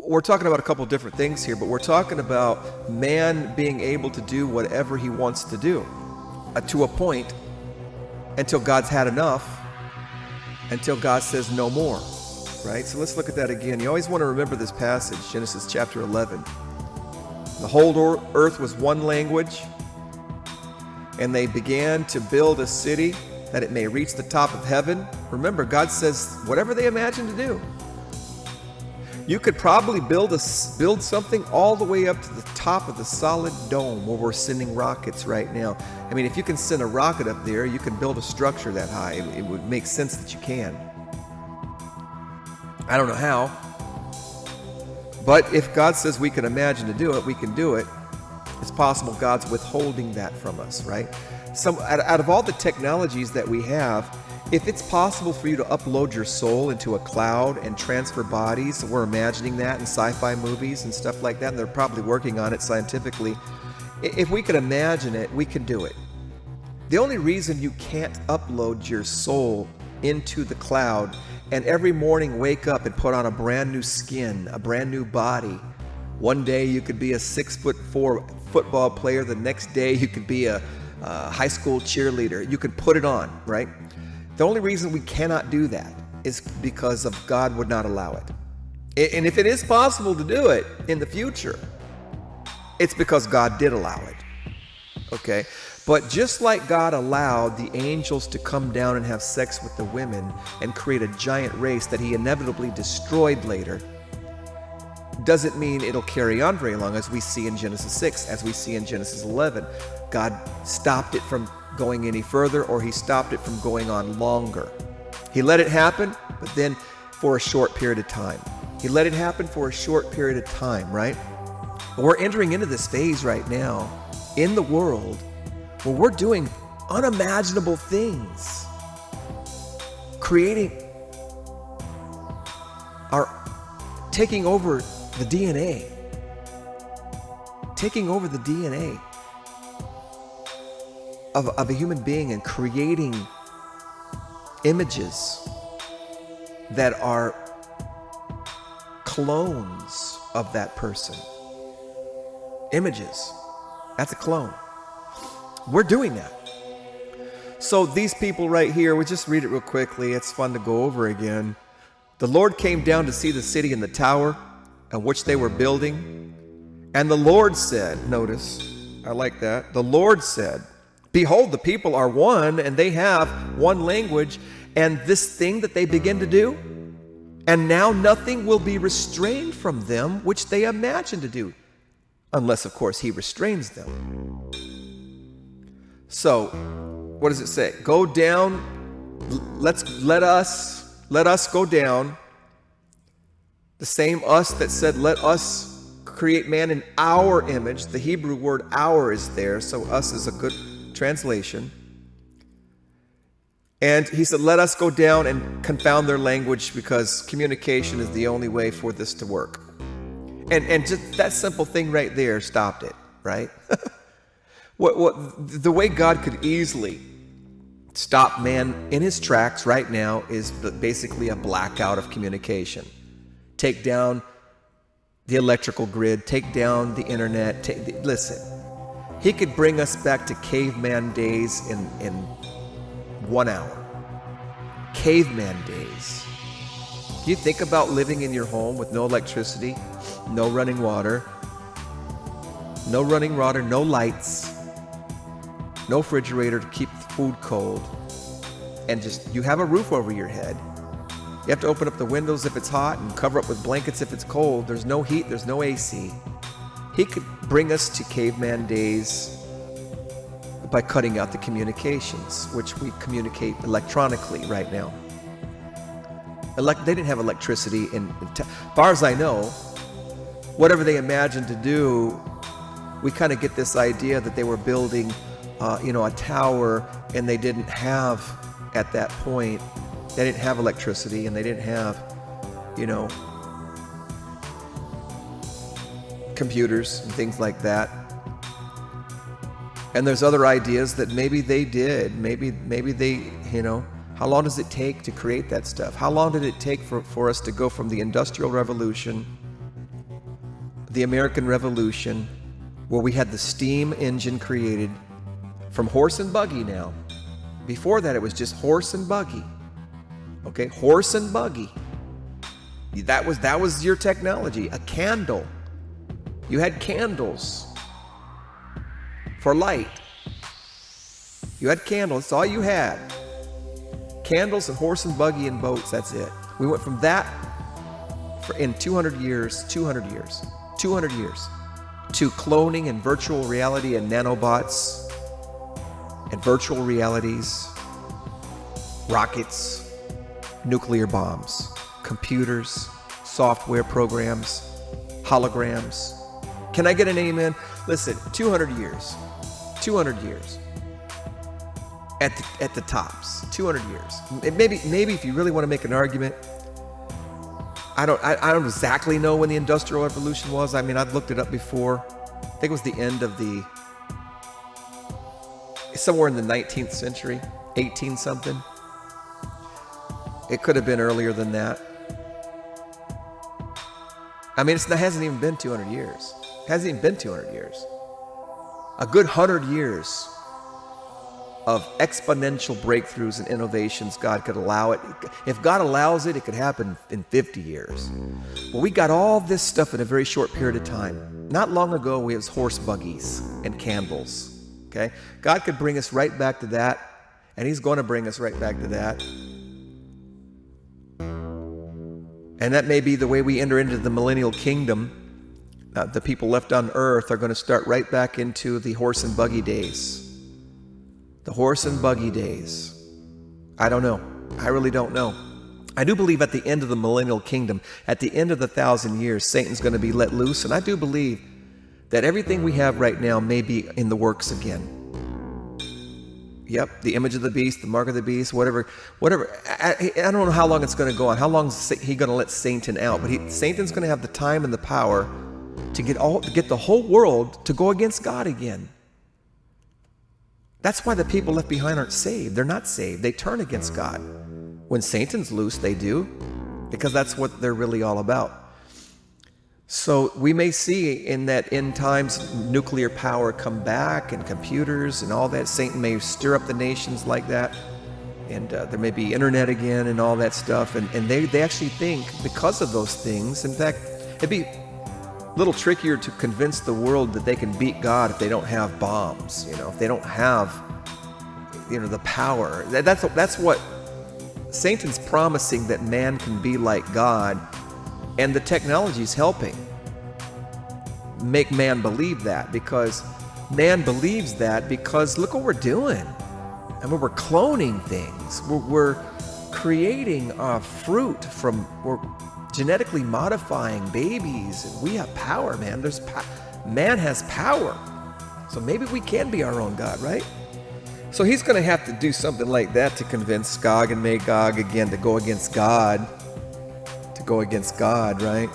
we're talking about a couple different things here, but we're talking about man being able to do whatever he wants to do to a point until God's had enough, until God says no more, right? So let's look at that again. You always want to remember this passage, Genesis chapter 11. The whole earth was one language, and they began to build a city that it may reach the top of heaven. Remember, God says whatever they imagine to do. You could probably build something all the way up to the top of the solid dome where we're sending rockets right now. I mean, if you can send a rocket up there, you can build a structure that high. It would make sense that you can. I don't know how, but if God says we can imagine to do it, we can do it. It's possible God's withholding that from us, right? Out of all the technologies that we have, if it's possible for you to upload your soul into a cloud and transfer bodies, we're imagining that in sci-fi movies and stuff like that, and they're probably working on it scientifically. If we can imagine it, we can do it. The only reason you can't upload your soul into the cloud and every morning wake up and put on a brand new skin, a brand new body. One day you could be a 6'4" football player. The next day you could be a high school cheerleader. You could put it on, right? The only reason we cannot do that is because of God would not allow it. And if it is possible to do it in the future, it's because God did allow it. Okay? But just like God allowed the angels to come down and have sex with the women and create a giant race that he inevitably destroyed later, doesn't mean it'll carry on very long, as we see in Genesis 6, as we see in Genesis 11. God stopped it from going any further, or he stopped it from going on longer. He let it happen, but then for a short period of time. He let it happen for a short period of time, right? We're entering into this phase right now in the world where we're doing unimaginable things, taking over the DNA, of a human being and creating images that are clones of that person. Images. That's a clone. We're doing that. So these people right here, we just read it real quickly. It's fun to go over again. The Lord came down to see the city and the tower on which they were building. And the Lord said, notice, I like that. The Lord said, behold, the people are one, and they have one language, and this thing that they begin to do, and now nothing will be restrained from them which they imagine to do, unless, of course, he restrains them. So, what does it say? Go down, let us go down. The same us that said, let us create man in our image. The Hebrew word our is there, so us is a good translation. And he said, let us go down and confound their language, because communication is the only way for this to work. And just that simple thing right there stopped it, right? The way God could easily stop man in his tracks right now is basically a blackout of communication. Take down the electrical grid, take down the internet. Listen, he could bring us back to caveman days in 1 hour. Caveman days. Can you think about living in your home with no electricity, no running water, no lights, no refrigerator to keep food cold, and just you have a roof over your head. You have to open up the windows if it's hot and cover up with blankets if it's cold. There's no heat, there's no AC. He could bring us to caveman days by cutting out the communications, which we communicate electronically right now. They didn't have electricity as far as I know. Whatever they imagined to do, we kind of get this idea that they were building a tower, and they didn't have, at that point, they didn't have electricity, and they didn't have, computers and things like that. And there's other ideas that maybe they did. Maybe they, how long does it take to create that stuff? How long did it take for us to go from the Industrial Revolution the American Revolution, where we had the steam engine created from horse and buggy now. Before that, it was just horse and buggy. Okay, horse and buggy. That was your technology, a candle. You had candles for light. You had candles, that's all you had. Candles and horse and buggy and boats, that's it. We went from that in 200 years, to cloning and virtual reality and nanobots and virtual realities, rockets, nuclear bombs, computers, software programs, holograms. Can I get an amen? Listen, 200 years. At the tops, 200 years. Maybe if you really want to make an argument, I don't exactly know when the Industrial Revolution was. I mean, I've looked it up before. I think it was the end of somewhere in the 19th century, 18 something. It could have been earlier than that. I mean, it hasn't even been 200 years. It hasn't even been 200 years. A good 100 years of exponential breakthroughs and innovations. God could allow it. If God allows it, it could happen in 50 years. But we got all this stuff in a very short period of time. Not long ago, we had horse buggies and candles. Okay? God could bring us right back to that, and He's going to bring us right back to that. And that may be the way we enter into the millennial kingdom. The people left on earth are going to start right back into the horse and buggy days. The horse and buggy days. I don't know. I really don't know. I do believe at the end of the millennial kingdom, at the end of the 1,000 years, Satan's going to be let loose. And I do believe that everything we have right now may be in the works again. Yep, the image of the beast, the mark of the beast, whatever. I don't know how long it's going to go on. How long is he going to let Satan out? But Satan's going to have the time and the power to get the whole world to go against God again. That's why the people left behind aren't saved. They're not saved. They turn against God. When Satan's loose, they do, because that's what they're really all about. So we may see in that end times nuclear power come back and computers and all that. Satan may stir up the nations like that. And there may be internet again and all that stuff. And they actually think because of those things, in fact, it'd be a little trickier to convince the world that they can beat God if they don't have bombs, if they don't have, the power. That's what Satan's promising, that man can be like God. And the technology's helping make man believe that, because man believes that because look what we're doing. I mean, we're cloning things. We're creating fruit we're genetically modifying babies. And we have power, man. Man has power. So maybe we can be our own God, right? So he's going to have to do something like that to convince Gog and Magog again to go against God. Right?